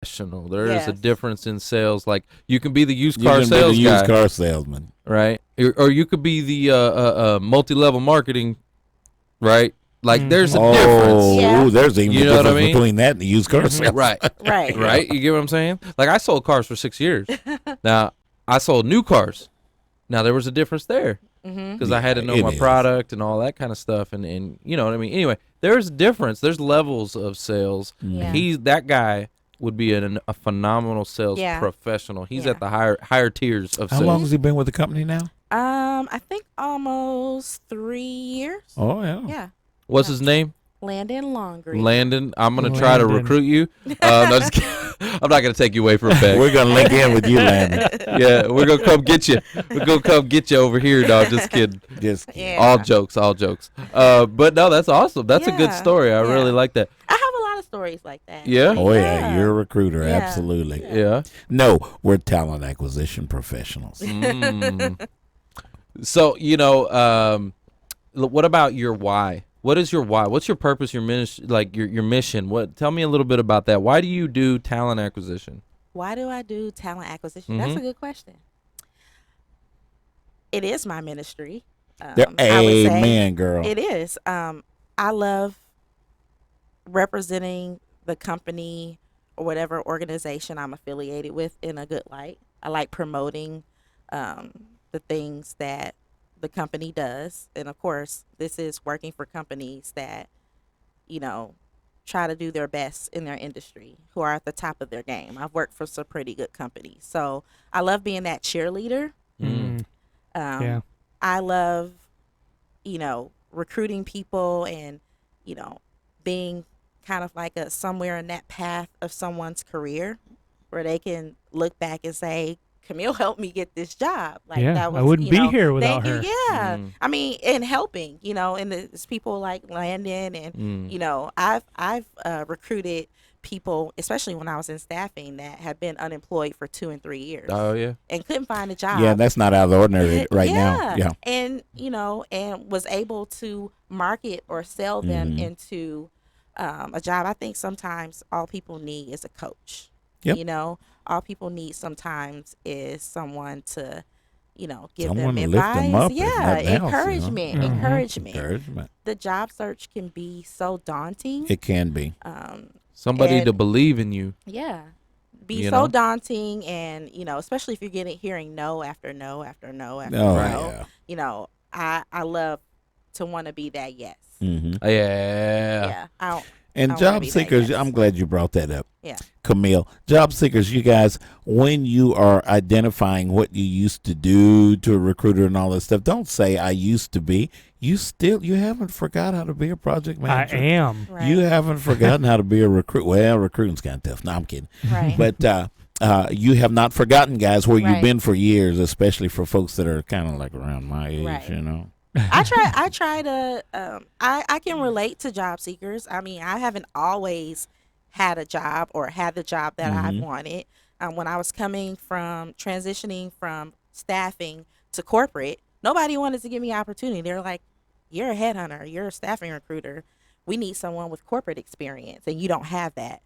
professional. There is a Yes. difference in sales. Like you can be the used You car can be sales the guy, used car salesman. right? Or you could be the multi-level marketing, right? Like there's a difference. Yeah. There's even You a know what I difference mean? between that and the used car sales. Right. Right. Right? You get what I'm saying? Like I sold cars for 6 years. Now, I sold new cars. Now there was a difference there because I had to know it my is. product and all that kind of stuff, and you know what I mean. Anyway, there's a difference. There's levels of sales. Yeah. That guy would be a phenomenal sales Yeah. professional. He's Yeah. at the higher tiers of How sales. long has he been with the company now? I think almost 3 years. Oh, yeah. Yeah. What's his name? Landon Longgreen. Landon. I'm gonna try to Landon. recruit you. No, just kidding. I'm not gonna take you away from Beck. We're going to link in with you, Landon. Yeah, we're gonna come get you. We're gonna come get you over here, dog. Just kidding. Just Yeah. All jokes. But no, that's awesome. That's a good Yeah. story. I really Yeah. like that. I have a lot of stories like that. Yeah? Oh, yeah. You're a recruiter. Yeah. Absolutely. Yeah. No, we're talent acquisition professionals. Mm. So what about your why? What is your why? What's your purpose? Your your mission? What? Tell me a little bit about that. Why do you do talent acquisition? Why do I do talent acquisition? That's a good question. It is my ministry. I would say. Amen, girl. It is. I love representing the company or whatever organization I'm affiliated with in a good light. I like promoting the things that the company does. And of course, this is working for companies that, try to do their best in their industry, who are at the top of their game. I've worked for some pretty good companies. So I love being that cheerleader. Yeah. I love, recruiting people and, being kind of like somewhere in that path of someone's career where they can look back and say, Camille helped me get this job. Like Yeah, that was, I wouldn't be here without thank her. you. Yeah. I mean, and helping, and it's people like Landon and, I've recruited people, especially when I was in staffing, that had been unemployed for 2 and 3 years. Oh yeah. And couldn't find a job. Yeah, that's not out of the ordinary right now. Yeah. And, and was able to market or sell them into a job. I think sometimes all people need is a coach. Yep. All people need sometimes is someone to, give Someone them to lift advice. them up, if Yeah, nothing else, encouragement. Encouragement. The job search can be so daunting. It can be. Somebody And- to believe in you. Yeah. Be You so know? daunting, and especially if you're hearing no after no after no after Oh, no. yeah. I love to want to be that yes. Hmm. Yeah. Yeah. I don't And I wanna job be that, seekers, yes. I'm glad you brought that up. Yeah. Camille, job seekers, you guys, when you are identifying what you used to do to a recruiter and all that stuff, don't say I used to be. You haven't forgot how to be a project I manager. am. Right. You haven't forgotten how to be a recruit. Well, recruiting's kind of tough. No, I'm kidding. Right. But you have not forgotten, guys, where you've Right. been for years, especially for folks that are kind of like around my age, Right. I try to I can relate to job seekers. I mean, I haven't always had a job or had the job that I've wanted. When I was transitioning from staffing to corporate, nobody wanted to give me opportunity. They're like, you're a headhunter, you're a staffing recruiter. We need someone with corporate experience, and you don't have that.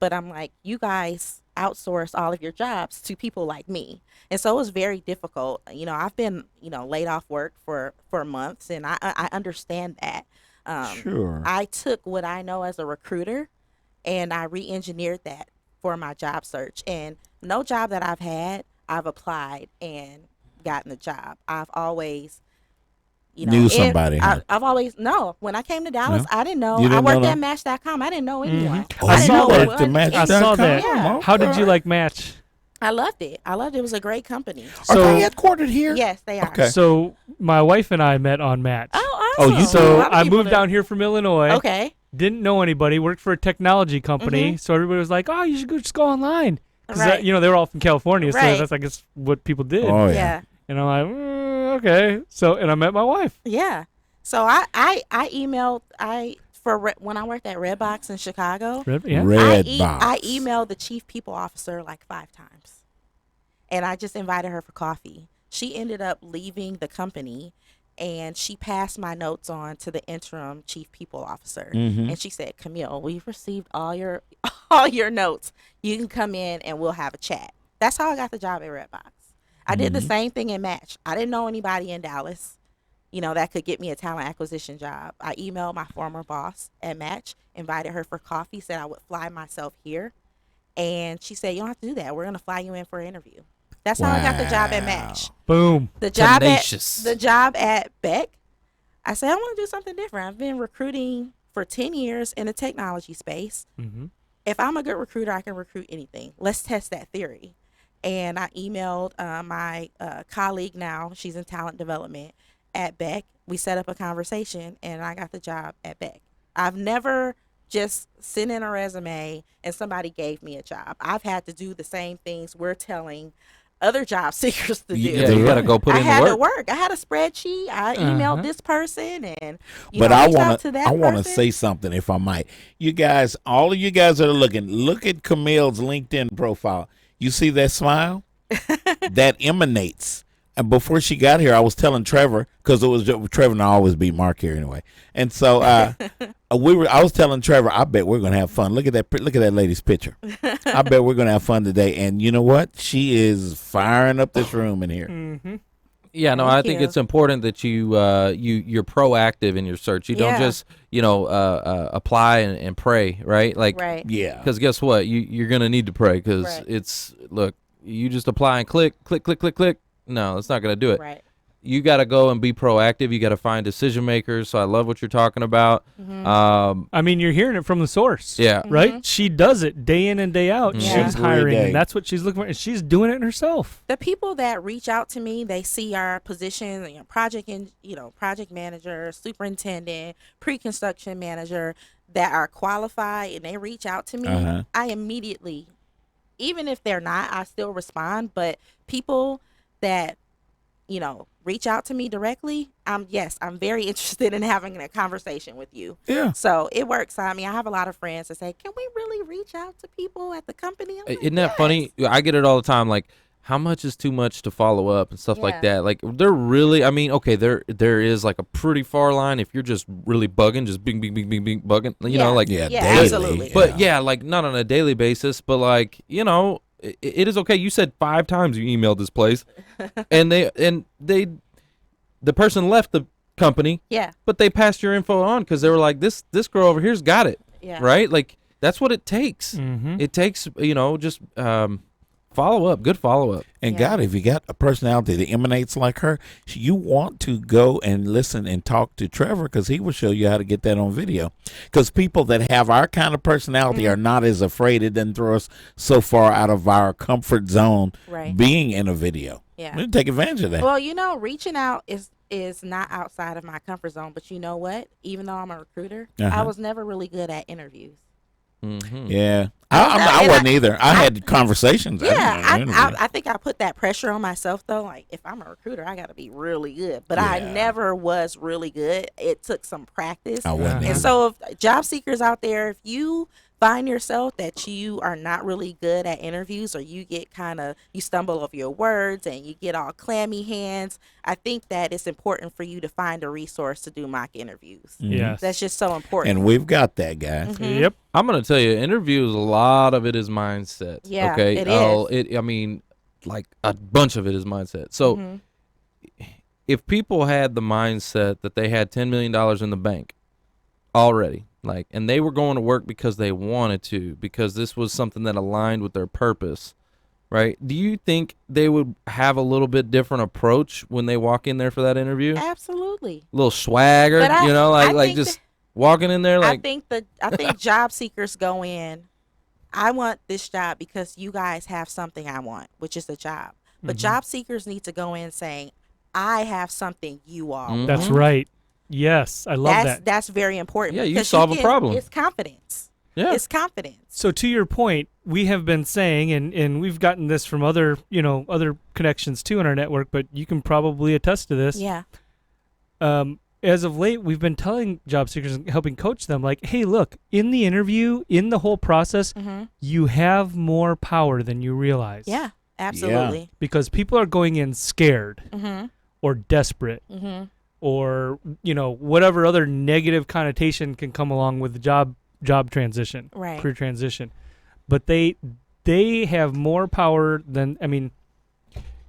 But I'm like, you guys outsource all of your jobs to people like me. And so it was very difficult. I've been, laid off work for months, and I understand that. Sure. I took what I know as a recruiter and I re-engineered that for my job search. And no job that I've had, I've applied and gotten the job. I've always, Knew somebody, huh? I've always, no, when I came to Dallas, No? I didn't know. You didn't I worked know at Match.com. I didn't know anyone. Oh, I you didn't know worked what- at Match.com? I saw that. Yeah. How did you like Match? I loved it. It was a great company. Are So- they headquartered here? Yes, they are. Okay. So my wife and I met on Match. Oh, Oh, awesome. you So A lot of I people moved down here from Illinois. Okay. Didn't know anybody. Worked for a technology company. So everybody was like, "Oh, you should just go online." Because Right. they were all from California, so Right. that's I guess what people did. Oh, yeah. Yeah. And I'm like, okay. So and I met my wife. Yeah. So I emailed when I worked at Redbox in Chicago. Yeah. Red I box. emailed the chief people officer like 5 times, and I just invited her for coffee. She ended up leaving the company and she passed my notes on to the interim chief people officer. Mm-hmm. And she said, Camille, we've received all your notes. You can come in and we'll have a chat. That's how I got the job at Redbox. I did the same thing in Match. I didn't know anybody in Dallas, that could get me a talent acquisition job. I emailed my former boss at Match, invited her for coffee, said I would fly myself here. And she said, you don't have to do that. We're going to fly you in for an interview. That's how I got the job at Match. Boom. The job Tenacious. at Beck, I said, I want to do something different. I've been recruiting for 10 years in the technology space. Mm-hmm. If I'm a good recruiter, I can recruit anything. Let's test that theory. And I emailed my colleague now. She's in talent development at Beck. We set up a conversation, and I got the job at Beck. I've never just sent in a resume and somebody gave me a job. I've had to do the same things we're telling other job seekers to do. Yeah, you got to go put I in had the to work. work. I had a spreadsheet. I emailed this person, and But I I reached out want to to that I want to person. say something, if I might. You guys, all of you guys that are looking, look at Camille's LinkedIn profile. You see that smile? That emanates. And before she got here, I was telling Trevor, because it was Trevor and I always beat Mark here anyway. And so I was telling Trevor, I bet we're gonna have fun. Look at that lady's picture. I bet we're gonna have fun today. And you know what? She is firing up this room in here. Mm-hmm. Yeah, no, Thank I think you. it's important that you're proactive in your search. You don't Yeah. just apply and pray, right? Like, Right. Yeah. because guess what? You're gonna need to pray because Right. you just apply and click. No, it's not gonna do it. Right. You got to go and be proactive. You got to find decision makers. So I love what you're talking about. I mean, you're hearing it from the source. Yeah. Right? She does it day in and day out. Mhm. Yeah. She's Every hiring, day. and that's what she's looking for, and she's doing it herself. The people that reach out to me, they see our position, project manager, superintendent, pre-construction manager that are qualified, and they reach out to me. Uh-huh. I immediately, even if they're not, I still respond. But people that reach out to me directly, I'm very interested in having a conversation with you. Yeah. So it works. I mean, I have a lot of friends that say, can we really reach out to people at the company? I'm like, Isn't that funny? I get it all the time. Like, how much is too much to follow up and stuff like Yeah. that? Like, they're really, I mean, okay, there is like a pretty far line if you're just really bugging, just bing, bing, bing, bing, bing, bugging, like, Yeah, Yeah, daily. absolutely. but yeah, like not on a daily basis, but like, it is okay. You said 5 times you emailed this place and the person left the company, Yeah. but they passed your info on because they were like, this girl over here's got it. Yeah. Right? Like, that's what it takes. Mm-hmm. It takes, just follow up, good follow up. And Yeah. God, if you got a personality that emanates like her, you want to go and listen and talk to Trevor because he will show you how to get that on video. Because people that have our kind of personality are not as afraid. It doesn't throw us so far out of our comfort zone Right. being in a video. Yeah. We take advantage of that. Well, reaching out is not outside of my comfort zone. But you know what? Even though I'm a recruiter, I Uh-huh. was never really good at interviews. Mm-hmm. Yeah. I- I wasn't either. I had conversations. Yeah, didn't I think I put that pressure on myself though. Like, if I'm a recruiter, I got to be really good. But I Yeah. never was really good. It took some practice. I wasn't And either. so, if job seekers out there, if you find yourself that you are not really good at interviews, or you get you stumble over your words and you get all clammy hands, I think that it's important for you to find a resource to do mock interviews. Yes. That's just so important. And we've got that, guys. Mhm. Yep. I'm gonna tell you, interviews, a lot of it is mindset. Yeah, Okay. it is. I mean, like a bunch of it is mindset. So Mhm. if people had the mindset that they had $10 million in the bank already, and they were going to work because they wanted to, because this was something that aligned with their purpose, right? Do you think they would have a little bit different approach when they walk in there for that interview? Absolutely. A little swagger, But I like think just walking in there, like, I think job seekers go in, I want this job because you guys have something I want, which is a job. But job seekers need to go in saying, I have something you all want. That's right. Yes, I love that. That's very important. Yeah, you because solve a problem. It's confidence. yeah. It's confidence. So to your point, we have been saying, and we've gotten this from other connections too in our network, but you can probably attest to this. Yeah. As of late, we've been telling job seekers and helping coach them, like, hey, look, in the interview, in the whole process, Mm-hmm. you have more power than you realize. Yeah. Absolutely. Because people are going in scared Mm-hmm. or desperate. Mm-hmm. or whatever other negative connotation can come along with the job transition, Right. career transition. But they have more power than, I mean,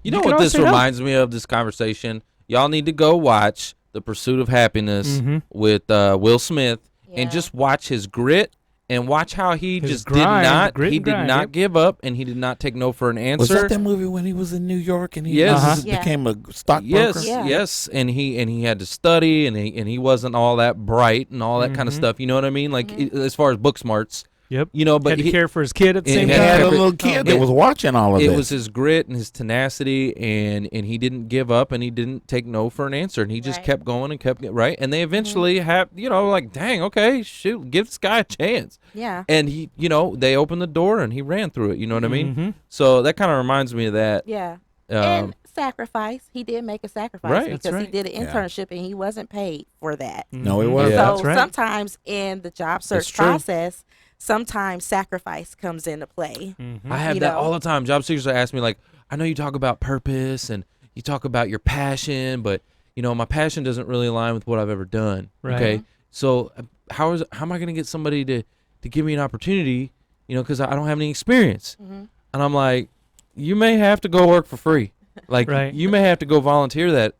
You know can what always this say no. reminds me of, this conversation? Y'all need to go watch The Pursuit of Happiness with Will Smith and Yeah. just watch his grit and watch how he His just grind, grit did and grind, not yep. give up, and he did not take no for an answer. Was that movie when he was in New York and he Yes. just Yeah. became a stockbroker? Yes, Yeah. yes, and he had to study, and he wasn't all that bright and all that kind of stuff. You know what I mean? Like as far as book smarts, Yep. But Had to care for his kid at the and same he He had had time. a little kid that It- was watching all of it this. was his grit and his tenacity, and he didn't give up, and he didn't take no for an answer, and he just Right. kept going and kept right. And they eventually have, like, dang, okay, shoot, give this guy a chance. Yeah. And he, they opened the door and he ran through it. You know what I mean? Mhm. So that kind of reminds me of that. Yeah. And sacrifice. He did make a sacrifice Right. because That's he right. did an Yeah. internship and he wasn't paid for that. No, it Mhm. wasn't. Yeah. So That's right. sometimes in the job search true. process, sometimes sacrifice comes into play. Mhm. I have You that know. all the time. Job seekers ask me, like, I know you talk about purpose and you talk about your passion, but my passion doesn't really align with what I've ever done. Right. Okay, so how am I going to get somebody to give me an opportunity? Because I don't have any experience. Mm-hmm. And I'm like, you may have to go work for free. Like, Right. you may have to go volunteer that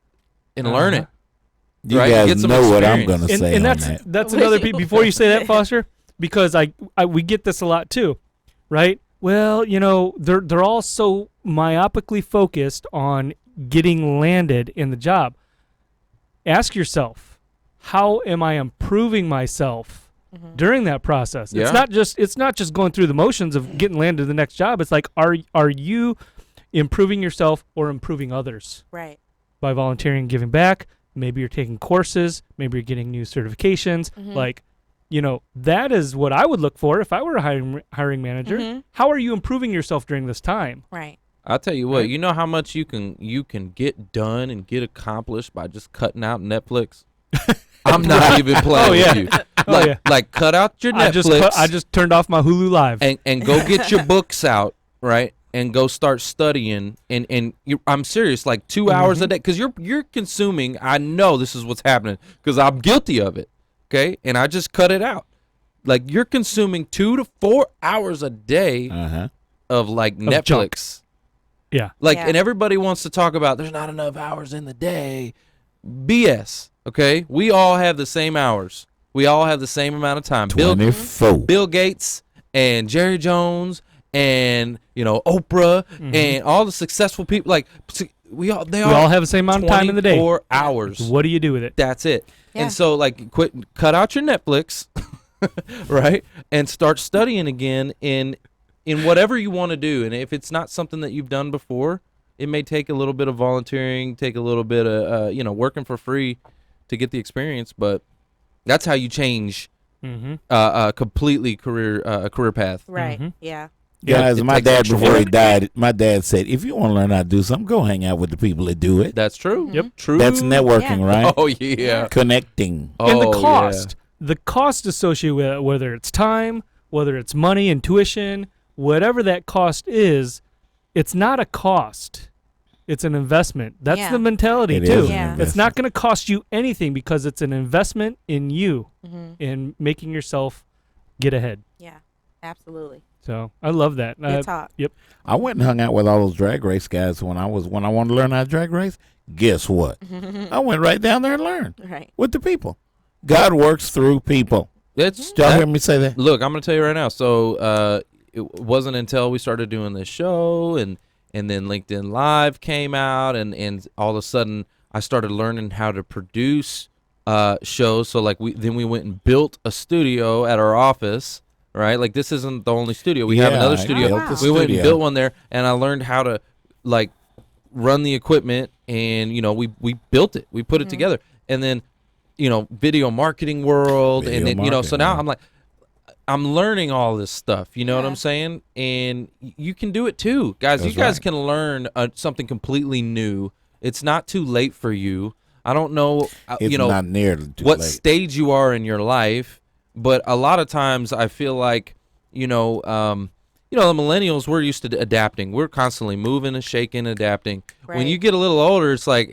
and learn it. You Right, guys get some know what I'm experience. going to And, say and on that's that. that's Would another you? before you say that, Foster, because we get this a lot too, right? Well, they're all so myopically focused on getting landed in the job. Ask yourself, how am I improving myself during that process? Yeah. It's not just going through the motions of getting landed to the next job. It's like, are you improving yourself or improving others Right. by volunteering and giving back? Maybe you're taking courses, maybe you're getting new certifications. Like, that is what I would look for if I were a hiring manager. Mhm. How are you improving yourself during this time? Right. I'll tell you what, Right. you know how much you can get done and get accomplished by just cutting out Netflix? I'm not even playing Oh, yeah. with you. Like, yeah. like cut out your Netflix I just turned off my Hulu Live. and go get your books out, right? And go start studying. And I'm serious, like 2 hours a day, because you're consuming. I know this is what's happening because I'm guilty of it. Okay, and I just cut it out. Like, you're consuming 2 to 4 hours a day of like Netflix. junk. Yeah. Like, Yeah. and everybody wants to talk about there's not enough hours in the day. BS. Okay, we all have the same hours. We all have the same amount of time. 24. Bill Gates and Jerry Jones and Oprah and all the successful people. Like, they all have the same amount of time in the day. 24 hours. What do you do with it? That's it. Yeah. And so, like, cut out your Netflix, right, and start studying again in whatever you want to do. And if it's not something that you've done before, it may take a little bit of volunteering, take a little bit of working for free to get the experience. But that's how you change a completely career path. Right. Mhm. Yeah. Guys, it my takes dad, extra before he work. died, my dad said, if you want to learn how to do something, go hang out with the people that do it. That's true. Yep. True. That's networking, Yeah. right? Oh yeah. Connecting. And the Oh, cost. The cost associated with it, whether it's time, whether it's money and tuition, whatever that cost is, it's not a cost. It's an investment. That's Yeah. the mentality It too. is an Yeah. It's investment. not going to cost you anything because it's an investment in you, in making yourself get ahead. Yeah. Absolutely. So I love that. Good talk. Yep. I went and hung out with all those drag race guys when I wanted to learn how to drag race. Guess what? I went right down there and learned Right. with the people. God works through people. It's Did y'all hear me say that? Look, I'm going to tell you right now. So it wasn't until we started doing this show and then LinkedIn Live came out and all of a sudden I started learning how to produce shows. So like we went and built a studio at our office, right? Like this isn't the only studio. We have Yeah, another I studio. built the We went and studio. built one there and I learned how to like run the equipment and we built it. We put it together. And then video marketing world Video and then so marketing, now yeah. I'm like I'm learning all this stuff, you know what Yeah. I'm saying? And you can do it too. Guys, That's you guys right. can learn something completely new. It's not too late for you. I don't know, It's not nearly too what late. stage you are in your life, but a lot of times I feel like, you know, the millennials, we're used to adapting. We're constantly moving and shaking, adapting. When Right. you get a little older, it's like,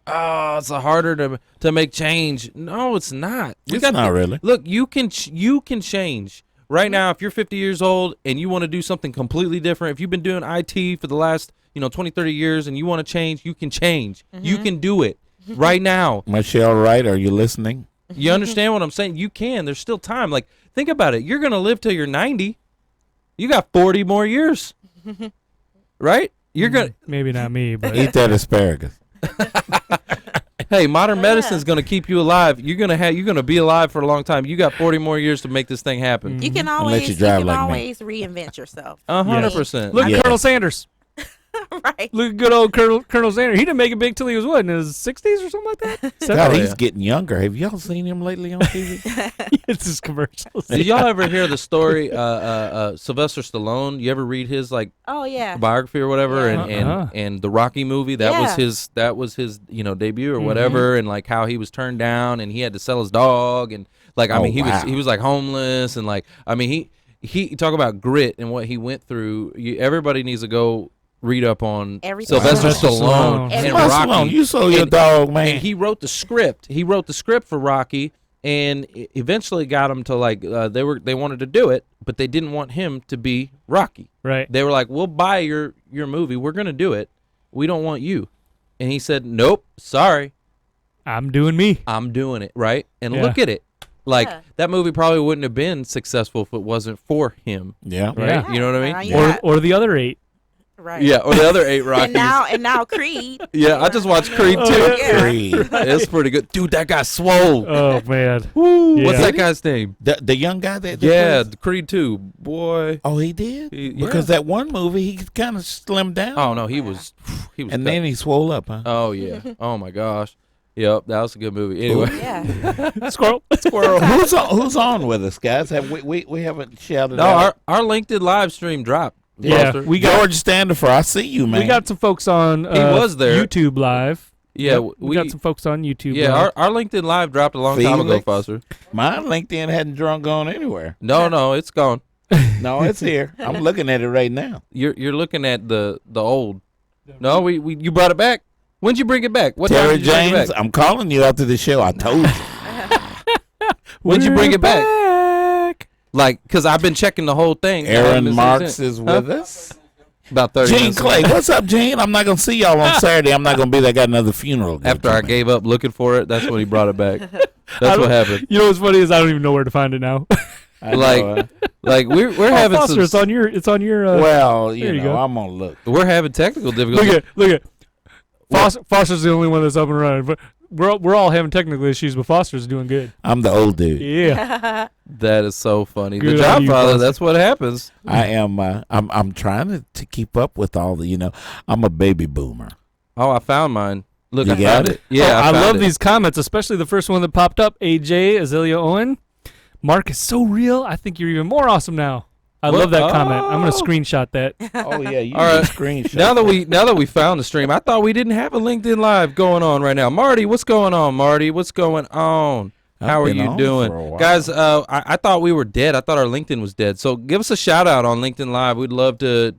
oh, it's harder to make change. No, it's not. It's not really. Look, you can change. Right now, if you're 50 years old and you want to do something completely different, if you've been doing IT for the last, 20, 30 years and you want to change, you can change. You can do it right now. Michelle Wright, are you listening? You understand what I'm saying? You can. There's still time. Like, think about it. You're going to live till you're 90. You got 40 more years. Right? You're going to. Maybe not me, but Eat that asparagus. Hey, modern medicine is going to keep you alive. You're going to be alive for a long time. You got 40 more years to make this thing happen. You can Unless always you drive like me. always reinvent yourself. 100%. look Yeah. at Colonel Sanders. Right. Look at good old Colonel Sanders. He didn't make it big till he was what, in his 60s or something like that? God, 70s? he's getting younger. Have y'all seen him lately on TV? It's his commercials. Did y'all ever hear the story? Sylvester Stallone. You ever read his Oh yeah. biography or whatever, Yeah. and the Rocky movie? That was his debut or whatever, and like how he was turned down and he had to sell his dog, and like I Oh, mean he wow. was like homeless, and like I mean he talk about grit and what he went through. Everybody needs to go read up on Everything. Sylvester Sylvester Stallone Stallone. and What's Rocky. wrong? You sold your And- dog, man. And he wrote the script. He wrote the script for Rocky, and eventually got him to like they wanted to do it, but they didn't want him to be Rocky. Right. They were like, "We'll buy your movie. We're gonna do it. We don't want you." And he said, "Nope, sorry, I'm doing me. I'm doing it." Right? And Yeah. look at it. Like Yeah. that movie probably wouldn't have been successful if it wasn't for him. yeah. Right? Yeah. You know what I Now mean? you Or got- or the other 8. right. Yeah. Or the other 8 Rockies. And now Creed. Yeah, I just watched Creed Oh, too. yeah. Creed. It's pretty good, dude. That guy swole. Oh man. What's Yeah. that guy's name? The young guy that Yeah, plays- Creed 2. Boy. Oh, he did? Yeah. Because that one movie, he kind of slimmed down. Oh no, he was and cut. then he swole up, huh? Oh yeah. Oh my gosh. Yep, that was a good movie. Anyway, Yeah. Squirrel. squirrel. who's on with us, guys? Have we haven't shouted No, out. our LinkedIn live stream dropped. Yeah, Foster. we got George Standifer, I see you, man. we got some folks on was there. YouTube live. Yeah, Yep, we got some folks on YouTube. yeah. live. Our LinkedIn live dropped a long time ago, Felix. Foster. My LinkedIn hadn't gone anywhere. No, it's gone. No, it's here. I'm looking at it right now. You're looking at the old. No, we you brought it back. When'd you bring it back? What time Terry did you bring it James, back? I'm calling you after the show. I told you. When'd you bring We're it back? back. Like, cause I've been checking the whole thing. I haven't Aaron been Marks seeing it. is with us. About 30 Gene minutes Clay, what's up, Gene? I'm not gonna see y'all on Saturday. I'm not gonna be there. I got another funeral. to go After to, I man. gave up looking for it, that's when he brought it back. I That's don't- what happened. You know what's funny is I don't even know where to find it now. I know, like- Like we're having Foster, some. it's on your. well, there you you know, go. I'm gonna look. We're having technical difficulties. Look at. Foster's the only one that's up and running, but we're all having technical issues, but Foster's doing good. I'm the old dude. Yeah. That is so funny. Good The on you, Job Father. Foster. That's what happens. I am. I'm trying to keep up with all the. You know, I'm a baby boomer. Oh, I found mine. Look, You I got found it? it. Yeah, I found love it. these comments, especially the first one that popped up. AJ Azalea Owen, Mark is so real. I think you're even more awesome now. I What? love that comment. I'm gonna Oh. screenshot that. Oh yeah, you All right. screenshot. Now that we found the stream, I thought we didn't have a LinkedIn Live going on right now. Marty, what's going on? Marty, what's going on? How are been you on doing, for a while. guys? I thought we were dead. I thought our LinkedIn was dead. So give us a shout out on LinkedIn Live. We'd love to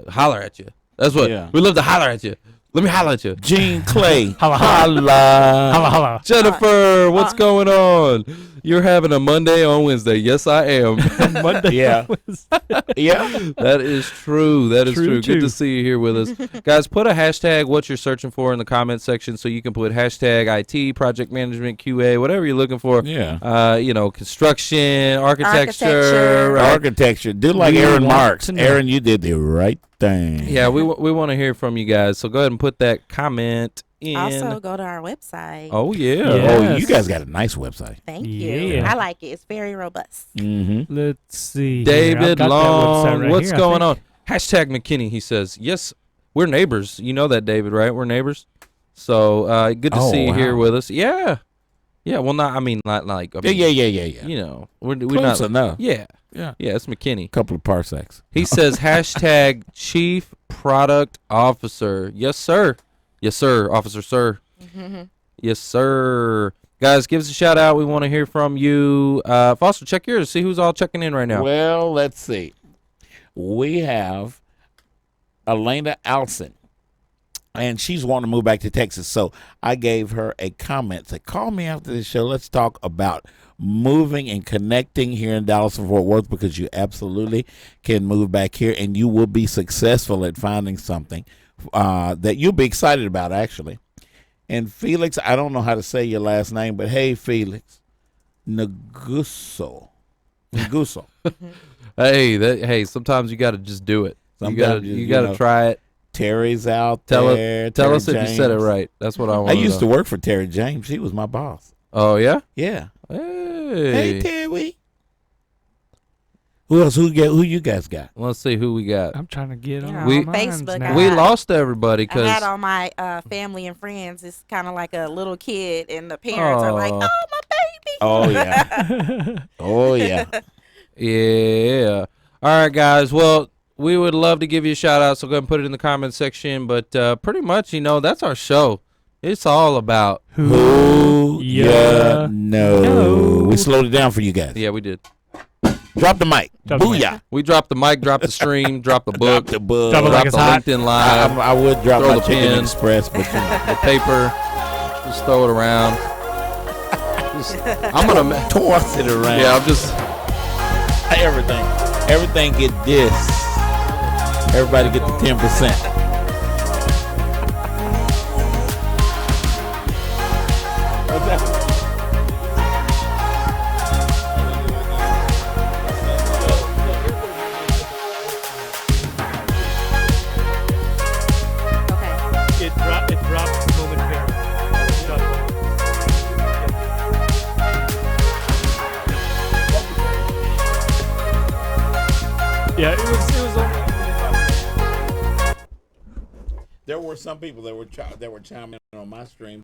holler at you. That's what Yeah. we'd love to holler at you. Let me holler at you. Gene Clay. Holla, holla. Holla. Holla, holla. Jennifer, what's going on? You're having a Monday on Wednesday. Yes, I am. Monday. Yeah. Yeah. That is true. That is True, true. Good too. to see you here with us. Guys, put a hashtag what you're searching for in the comment section so you can put hashtag IT, project management, QA, whatever you're looking for. Yeah. Construction, architecture. Architecture. right? Architecture. Do like We Aaron want Marks. to know. Aaron, you did the right thing. Yeah, we want to hear from you guys. So go ahead and put that comment in. Also, go to our website. Oh, yeah. Yeah. Oh, Yes. you guys got a nice website. Thank Yeah. you. I like it. It's very robust. Mm-hmm. Let's see. here. I've David got that Long, website right what's here, I going think. on? Hashtag McKinney, he says. Yes, we're neighbors. You know that, David, right? We're neighbors. So good to Oh, see you here wow. with us. Yeah. Yeah, well, not like. I mean, Yeah. You know, we're Close not. enough. Yeah. Yeah. Yeah, it's McKinney. Couple of parsecs. He says hashtag Chief Product Officer. Yes, sir. Yes, sir. Officer, sir. Yes, sir. Guys, give us a shout out. We want to hear from you. Foster, check yours. See who's all checking in right now. Well, let's see. We have Elena Alson, and she's wanting to move back to Texas. So I gave her a comment. Said, call me after the show. Let's talk about moving and connecting here in Dallas and Fort Worth, because you absolutely can move back here, and you will be successful at finding something that you'll be excited about, actually. And Felix, I don't know how to say your last name, but hey, Felix, Naguso. Hey, sometimes you got to just do it. Sometimes you got to try it. Terry's out Tell there. Tell us Terry if you said it James. right. That's what I want. I used to work for Terry James. She was my boss. Oh yeah. Yeah. Hey. Hey, Terry. Who else? Who you guys got? Let's see who we got. I'm trying to get on Yeah, We- Facebook, now. We lost everybody I because had all my family and friends. It's kind of like a little kid, and the parents are like, Aw. "Oh, my baby." Oh yeah. Oh yeah. yeah. All right, guys. Well, we would love to give you a shout out, so go ahead and put it in the comment section. But pretty much, that's our show. It's all about. Who ya know? We slowed it down for you guys. Yeah, we did. Drop the mic. Drop the mic. Booyah. We dropped the mic, dropped the stream, dropped the book, Drop the book. Drop it like dropped it's the hot. LinkedIn Live, I would drop Throw my the Chicken pen. Express, but the paper. Just throw it around. I'm gonna toss it around. Yeah, I'm just. Everything get this. Everybody get the 10%. Okay. It dropped momentarily. Yeah, it was only. There were some people that were chiming in on my stream